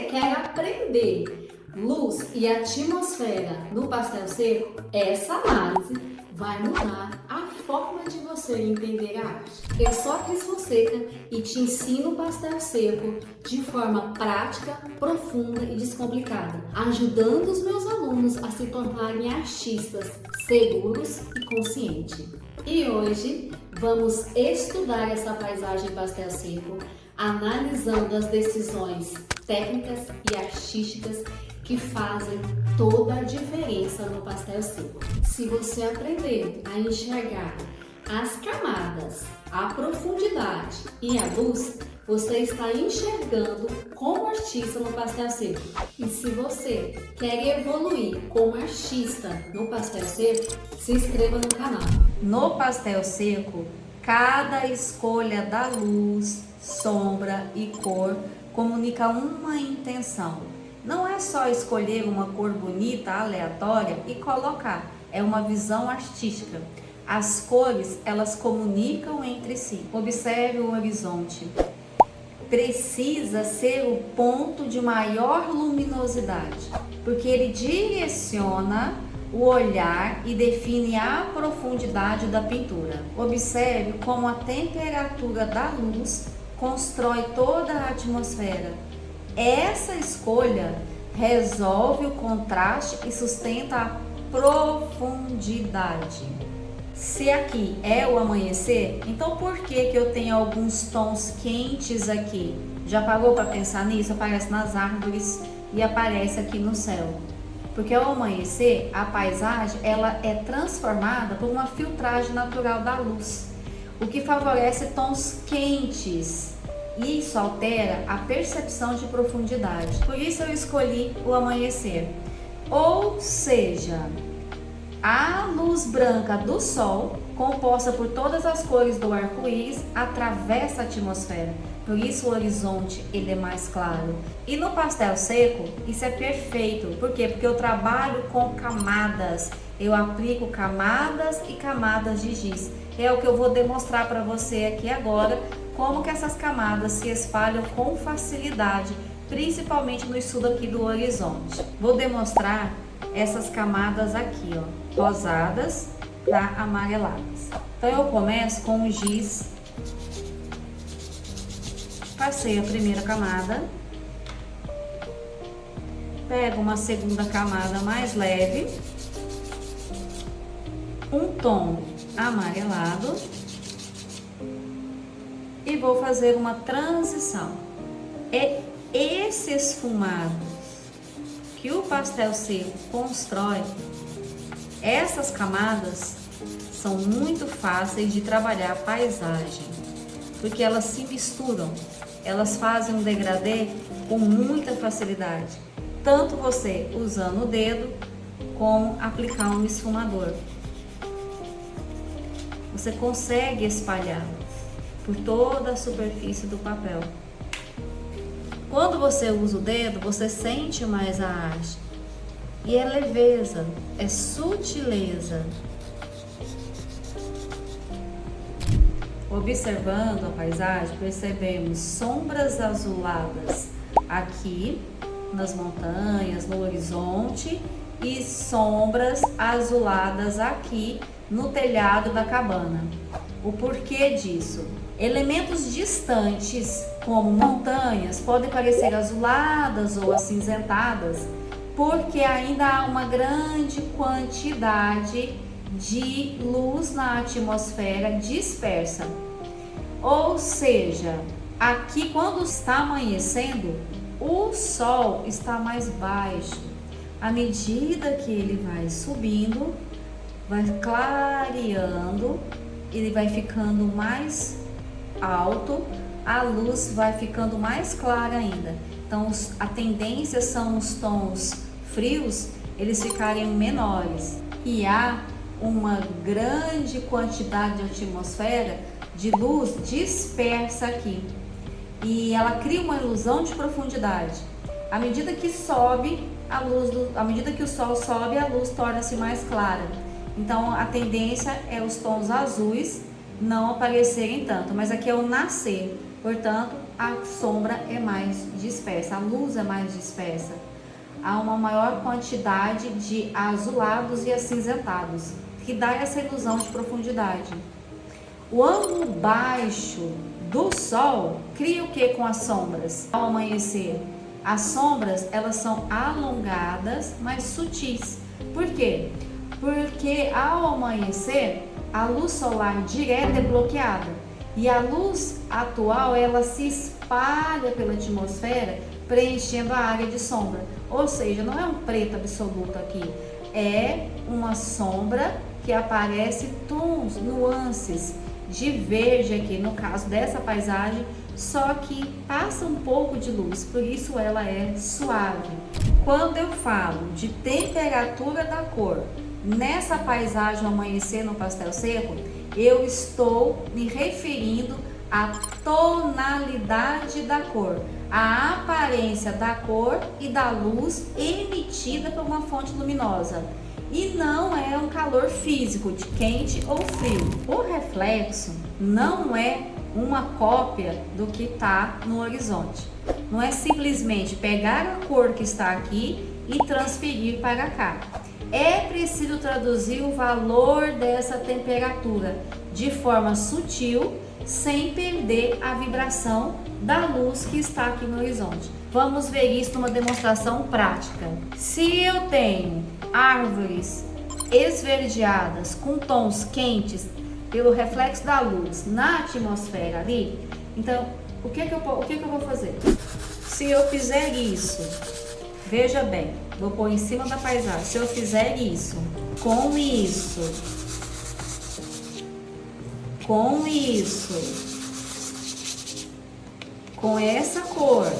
quer aprender luz e atmosfera no pastel seco, essa análise vai mudar a forma de você entender a arte. Eu sou a Cris Fonseca e te ensino o pastel seco de forma prática, profunda e descomplicada, ajudando os meus alunos a se tornarem artistas seguros e conscientes. E hoje vamos estudar essa paisagem pastel seco, analisando as decisões técnicas e artísticas que fazem toda a diferença no pastel seco. Se você aprender a enxergar as camadas, a profundidade e a luz, você está enxergando como artista no pastel seco. E se você quer evoluir como artista no pastel seco, se inscreva no canal. No pastel seco, cada escolha da luz, sombra e cor comunica uma intenção. Não é só escolher uma cor bonita, aleatória e colocar. É uma visão artística. As cores, elas comunicam entre si. Observe o horizonte. Precisa ser o ponto de maior luminosidade, porque ele direciona o olhar e define a profundidade da pintura. Observe como a temperatura da luz constrói toda a atmosfera. Essa escolha resolve o contraste e sustenta a profundidade. Se aqui é o amanhecer, então por que eu tenho alguns tons quentes aqui? Já parou para pensar nisso? Aparece nas árvores e aparece aqui no céu. Porque ao amanhecer, a paisagem ela é transformada por uma filtragem natural da luz, o que favorece tons quentes. Isso altera a percepção de profundidade. Por isso eu escolhi o amanhecer. Ou seja, a luz branca do sol, composta por todas as cores do arco-íris, atravessa a atmosfera. Por isso o horizonte ele é mais claro. E no pastel seco, isso é perfeito. Por quê? Porque eu trabalho com camadas. Eu aplico camadas e camadas de giz. É o que eu vou demonstrar para você aqui agora, como que essas camadas se espalham com facilidade, principalmente no estudo aqui do horizonte. Vou demonstrar essas camadas aqui, ó, rosadas para amareladas. Então eu começo com o giz, passei a primeira camada, pego uma segunda camada mais leve, um tom amarelado e vou fazer uma transição. É esse esfumado que o pastel seco constrói. Essas camadas são muito fáceis de trabalhar a paisagem, porque elas se misturam, elas fazem um degradê com muita facilidade, tanto você usando o dedo como aplicar um esfumador. Você consegue espalhar por toda a superfície do papel. Quando você usa o dedo, você sente mais a arte. E é leveza, é sutileza. Observando a paisagem, percebemos sombras azuladas aqui nas montanhas, no horizonte, e sombras azuladas aqui no telhado da cabana. O porquê disso? Elementos distantes, como montanhas, podem parecer azuladas ou acinzentadas, porque ainda há uma grande quantidade de luz na atmosfera dispersa. Ou seja, aqui quando está amanhecendo, o sol está mais baixo. À medida que ele vai subindo, vai clareando, ele vai ficando mais alto, a luz vai ficando mais clara ainda. Então a tendência são os tons frios eles ficarem menores e há uma grande quantidade de atmosfera de luz dispersa aqui e ela cria uma ilusão de profundidade. À medida que sobe a luz, à medida que o sol sobe, a luz torna-se mais clara. Então a tendência é os tons azuis não aparecerem tanto, mas aqui é o nascer, portanto a sombra é mais dispersa, a luz é mais dispersa. Há uma maior quantidade de azulados e acinzentados, que dá essa ilusão de profundidade. O ângulo baixo do sol cria o que com as sombras? Ao amanhecer, as sombras elas são alongadas, mas sutis. Por quê? Porque ao amanhecer, a luz solar direta é bloqueada e a luz atual ela se espalha pela atmosfera, preenchendo a área de sombra. Ou seja, não é um preto absoluto aqui, é uma sombra que aparece tons, nuances de verde aqui, no caso dessa paisagem, só que passa um pouco de luz, por isso ela é suave. Quando eu falo de temperatura da cor nessa paisagem ao amanhecer no pastel seco, eu estou me referindo à tonalidade da cor, a aparência da cor e da luz emitida por uma fonte luminosa. E não é um calor físico de quente ou frio. O reflexo não é uma cópia do que está no horizonte. Não é simplesmente pegar a cor que está aqui e transferir para cá. É preciso traduzir o valor dessa temperatura de forma sutil, sem perder a vibração da luz que está aqui no horizonte. Vamos ver isso numa demonstração prática. Se eu tenho árvores esverdeadas com tons quentes pelo reflexo da luz na atmosfera ali, então o que eu vou fazer? Se eu fizer isso, veja bem, vou pôr em cima da paisagem. Se eu fizer isso, com essa cor,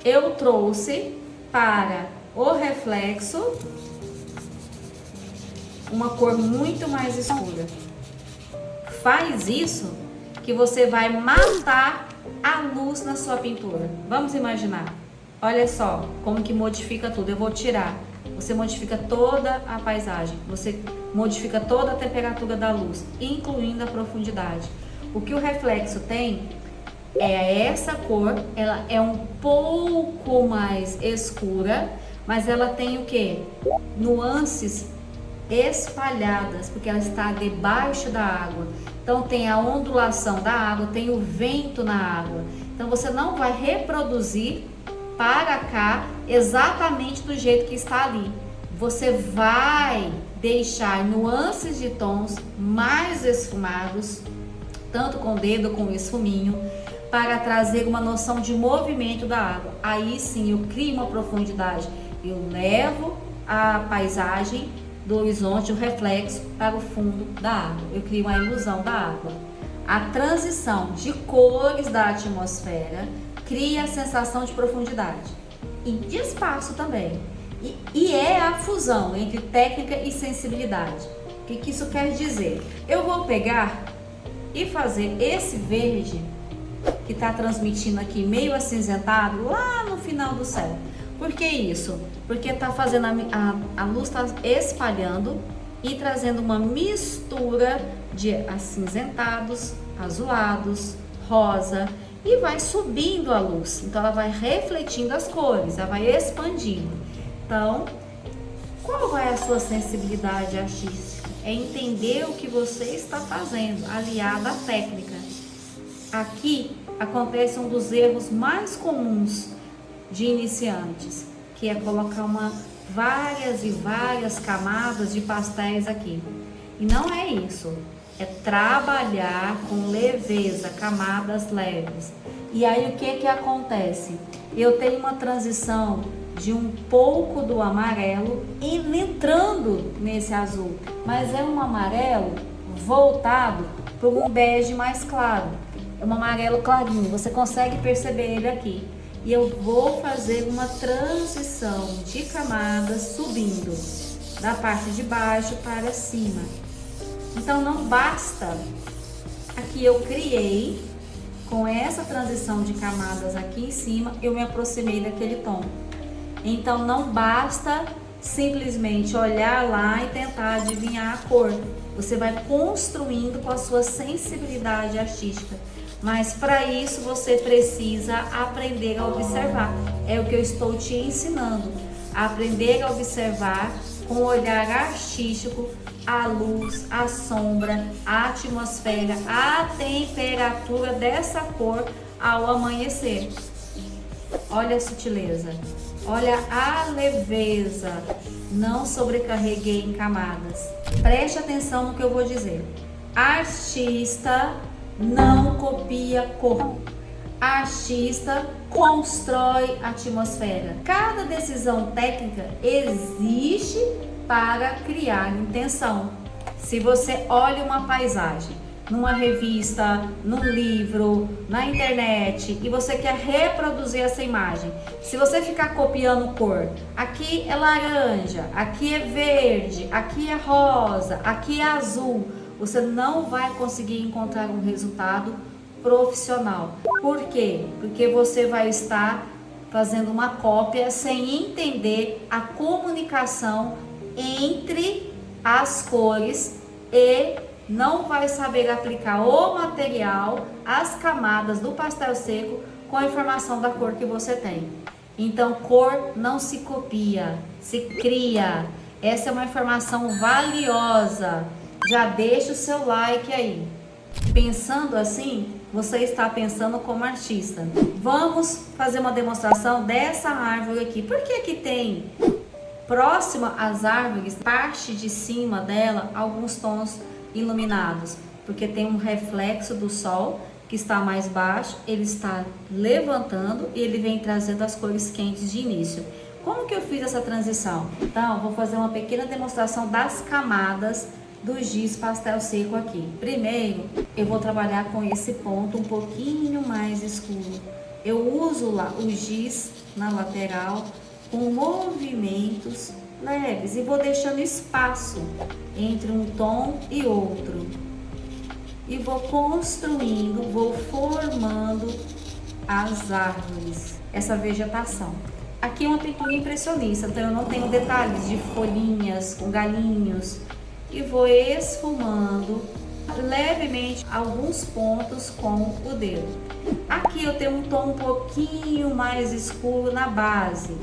eu trouxe para o reflexo uma cor muito mais escura. Faz isso que você vai matar a luz na sua pintura. Vamos imaginar. Olha só como que modifica tudo. Eu vou tirar. Você modifica toda a paisagem. Você modifica toda a temperatura da luz, incluindo a profundidade. O que o reflexo tem é essa cor. Ela é um pouco mais escura, mas ela tem o que? Nuances espalhadas, porque ela está debaixo da água. Então tem a ondulação da água, tem o vento na água. Então você não vai reproduzir para cá exatamente do jeito que está ali. Você vai deixar nuances de tons mais esfumados, tanto com o dedo como com o esfuminho, para trazer uma noção de movimento da água. Aí sim eu crio uma profundidade. Eu levo a paisagem do horizonte, o reflexo, para o fundo da água. Eu crio uma ilusão da água. A transição de cores da atmosfera cria a sensação de profundidade e de espaço também. E é a fusão entre técnica e sensibilidade. O que isso quer dizer? Eu vou pegar e fazer esse verde que está transmitindo aqui meio acinzentado lá no final do céu. Por que isso? Porque está fazendo a luz está espalhando e trazendo uma mistura de acinzentados, azulados, rosa, e vai subindo a luz. Então ela vai refletindo as cores, ela vai expandindo. Então, qual é a sua sensibilidade artística? É entender o que você está fazendo, aliado à técnica. Aqui acontece um dos erros mais comuns de iniciantes, que é colocar várias e várias camadas de pastéis aqui. E não é isso. É trabalhar com leveza, camadas leves. E aí o que acontece? Eu tenho uma transição de um pouco do amarelo entrando nesse azul, mas é um amarelo voltado para um bege mais claro. É um amarelo clarinho, você consegue perceber ele aqui. E eu vou fazer uma transição de camadas subindo da parte de baixo para cima. Então não basta, aqui eu criei, com essa transição de camadas aqui em cima, eu me aproximei daquele tom. Então não basta simplesmente olhar lá e tentar adivinhar a cor. Você vai construindo com a sua sensibilidade artística. Mas para isso você precisa aprender a observar. É o que eu estou te ensinando. Aprender a observar com um olhar artístico a luz, a sombra, a atmosfera, a temperatura dessa cor ao amanhecer. Olha a sutileza, olha a leveza. Não sobrecarreguei em camadas. Preste atenção no que eu vou dizer. Artista não copia cor. Artista constrói atmosfera. Cada decisão técnica existe para criar intenção. Se você olha uma paisagem numa revista, num livro, na internet e você quer reproduzir essa imagem, se você ficar copiando cor, aqui é laranja, aqui é verde, aqui é rosa, aqui é azul, você não vai conseguir encontrar um resultado profissional. Por quê? Porque você vai estar fazendo uma cópia sem entender a comunicação entre as cores e não vai saber aplicar o material, as camadas do pastel seco com a informação da cor que você tem. Então, cor não se copia, se cria. Essa é uma informação valiosa. Já deixa o seu like aí. Pensando assim, você está pensando como artista. Vamos fazer uma demonstração dessa árvore aqui. Por que que tem próxima às árvores, parte de cima dela, alguns tons iluminados? Porque tem um reflexo do sol que está mais baixo, ele está levantando e ele vem trazendo as cores quentes de início. Como que eu fiz essa transição? Então, vou fazer uma pequena demonstração das camadas do giz pastel seco aqui. Primeiro, eu vou trabalhar com esse ponto um pouquinho mais escuro. Eu uso lá o giz na lateral com movimentos leves e vou deixando espaço entre um tom e outro. E vou construindo, vou formando as árvores, essa vegetação. Aqui é uma pintura impressionista, então eu não tenho detalhes de folhinhas com galinhos. E vou esfumando levemente alguns pontos com o dedo. Aqui eu tenho um tom um pouquinho mais escuro na base.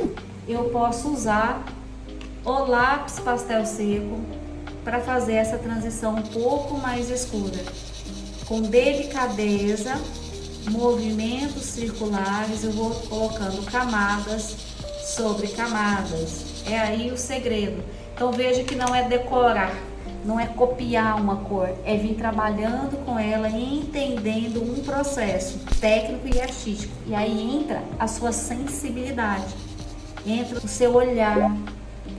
Eu posso usar o lápis pastel seco para fazer essa transição um pouco mais escura. Com delicadeza, movimentos circulares, eu vou colocando camadas sobre camadas. É aí o segredo. Então veja que não é decorar, não é copiar uma cor, é vir trabalhando com ela e entendendo um processo técnico e artístico. E aí entra a sua sensibilidade, entra o seu olhar,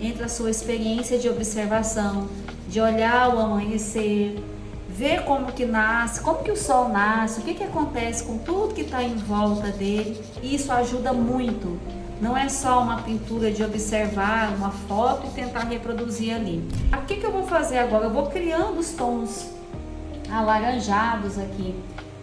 entra a sua experiência de observação, de olhar o amanhecer, ver como que nasce, como que o sol nasce, o que que acontece com tudo que está em volta dele. E isso ajuda muito. Não é só uma pintura de observar uma foto e tentar reproduzir ali. O que eu vou fazer agora? Eu vou criando os tons alaranjados aqui.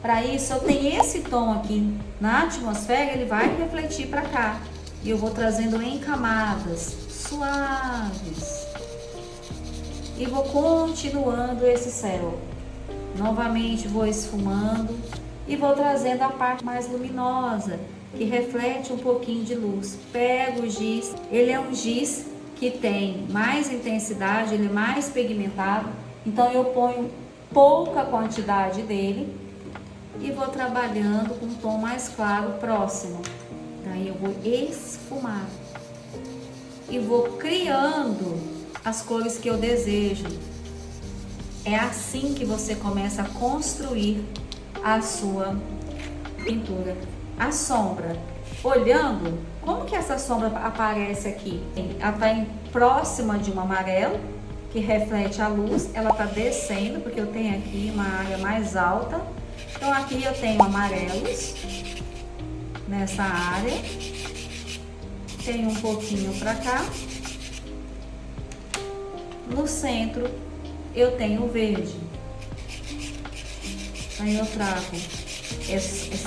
Para isso, eu tenho esse tom aqui na atmosfera, ele vai refletir para cá. E eu vou trazendo em camadas suaves. E vou continuando esse céu. Novamente vou esfumando e vou trazendo a parte mais luminosa, que reflete um pouquinho de luz. Pego o giz, ele é um giz que tem mais intensidade, ele é mais pigmentado, então eu ponho pouca quantidade dele e vou trabalhando com um tom mais claro próximo. Daí eu vou esfumar e vou criando as cores que eu desejo. É assim que você começa a construir a sua pintura. A sombra, olhando, como que essa sombra aparece aqui? Ela está próxima de um amarelo, que reflete a luz, ela está descendo, porque eu tenho aqui uma área mais alta. Então aqui eu tenho amarelos, nessa área, tenho um pouquinho para cá. No centro eu tenho o verde. Aí eu trago.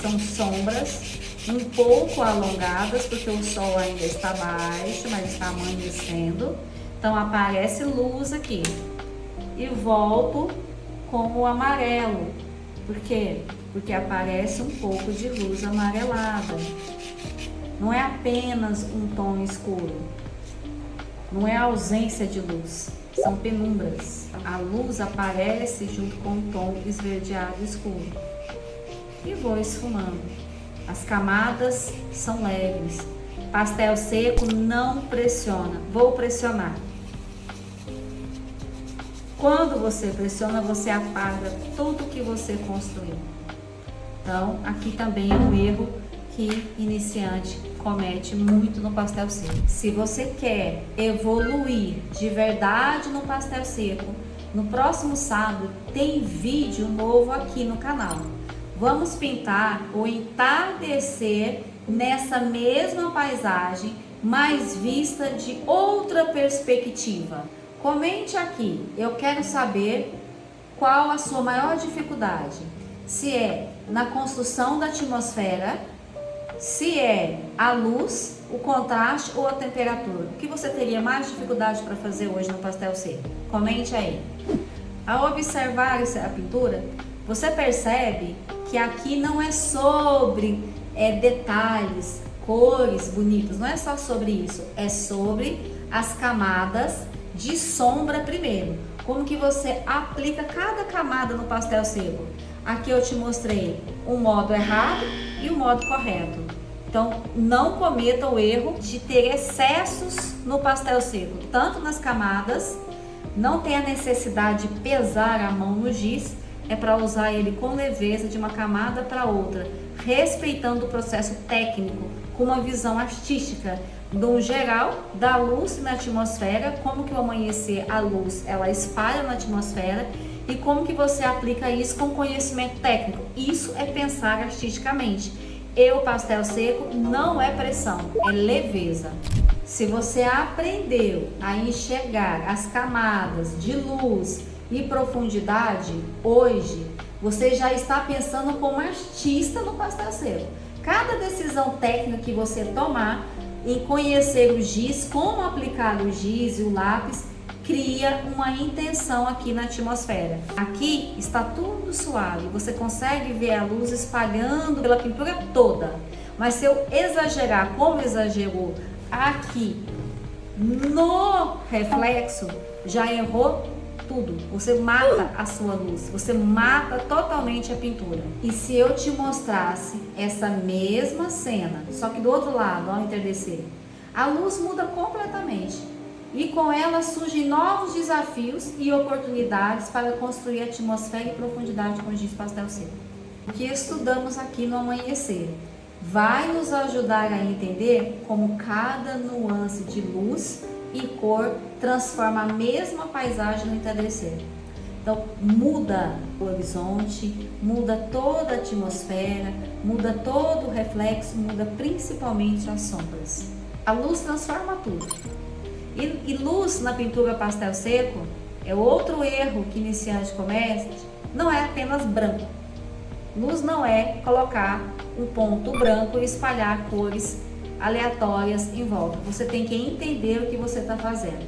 São sombras um pouco alongadas, porque o sol ainda está baixo, mas está amanhecendo. Então aparece luz aqui. E volto com o amarelo, porque porque aparece um pouco de luz amarelada. Não é apenas um tom escuro, não é ausência de luz, são penumbras. A luz aparece junto com um tom esverdeado escuro. E vou esfumando. As camadas são leves. Pastel seco não pressiona. Vou pressionar. Quando você pressiona, você apaga tudo que você construiu. Então, aqui também é um erro que iniciante comete muito no pastel seco. Se você quer evoluir de verdade no pastel seco, no próximo sábado tem vídeo novo aqui no canal. Vamos pintar o entardecer nessa mesma paisagem, mas vista de outra perspectiva. Comente aqui, eu quero saber qual a sua maior dificuldade. Se é na construção da atmosfera, se é a luz, o contraste ou a temperatura. O que você teria mais dificuldade para fazer hoje no pastel seco? Comente aí. Ao observar a pintura, você percebe que aqui não é sobre detalhes, cores bonitas, não é só sobre isso, é sobre as camadas de sombra primeiro. Como que você aplica cada camada no pastel seco? Aqui eu te mostrei o modo errado e o modo correto. Então, não cometa o erro de ter excessos no pastel seco, tanto nas camadas, não tem a necessidade de pesar a mão no giz, é para usar ele com leveza de uma camada para outra, respeitando o processo técnico, com uma visão artística do geral da luz na atmosfera, como que o amanhecer, a luz, ela espalha na atmosfera e como que você aplica isso com conhecimento técnico. Isso é pensar artisticamente. E o pastel seco não é pressão, é leveza. Se você aprendeu a enxergar as camadas de luz e profundidade, hoje você já está pensando como artista no pastel seco. Cada decisão técnica que você tomar em conhecer o giz, como aplicar o giz e o lápis, cria uma intenção aqui na atmosfera. Aqui está tudo suave, você consegue ver a luz espalhando pela pintura toda. Mas se eu exagerar como exagerou aqui no reflexo, já errou tudo. Você mata a sua luz, você mata totalmente a pintura. E se eu te mostrasse essa mesma cena, só que do outro lado, ao entardecer, a luz muda completamente. E com ela surgem novos desafios e oportunidades para construir atmosfera e profundidade com giz pastel seco. O que estudamos aqui no amanhecer vai nos ajudar a entender como cada nuance de luz e cor transforma a mesma paisagem no entardecer. Então muda o horizonte, muda toda a atmosfera, muda todo o reflexo, muda principalmente as sombras. A luz transforma tudo. E luz na pintura pastel seco é outro erro que iniciante comete, não é apenas branco. Luz não é colocar um ponto branco e espalhar cores aleatórias em volta. Você tem que entender o que você está fazendo.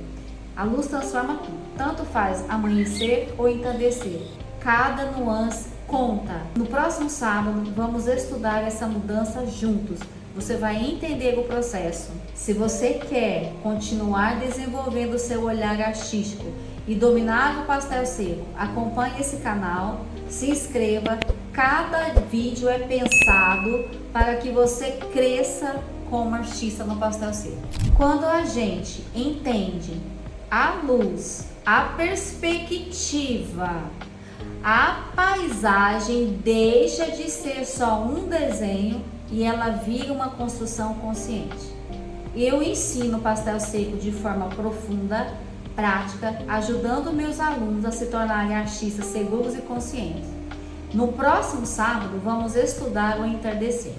A luz transforma tudo, tanto faz amanhecer ou entardecer. Cada nuance conta. No próximo sábado vamos estudar essa mudança juntos. Você vai entender o processo. Se você quer continuar desenvolvendo o seu olhar artístico e dominar o pastel seco, acompanhe esse canal, se inscreva. Cada vídeo é pensado para que você cresça como artista no pastel seco. Quando a gente entende a luz, a perspectiva, a paisagem deixa de ser só um desenho e ela vira uma construção consciente. Eu ensino pastel seco de forma profunda, prática, ajudando meus alunos a se tornarem artistas seguros e conscientes. No próximo sábado, vamos estudar o entardecer.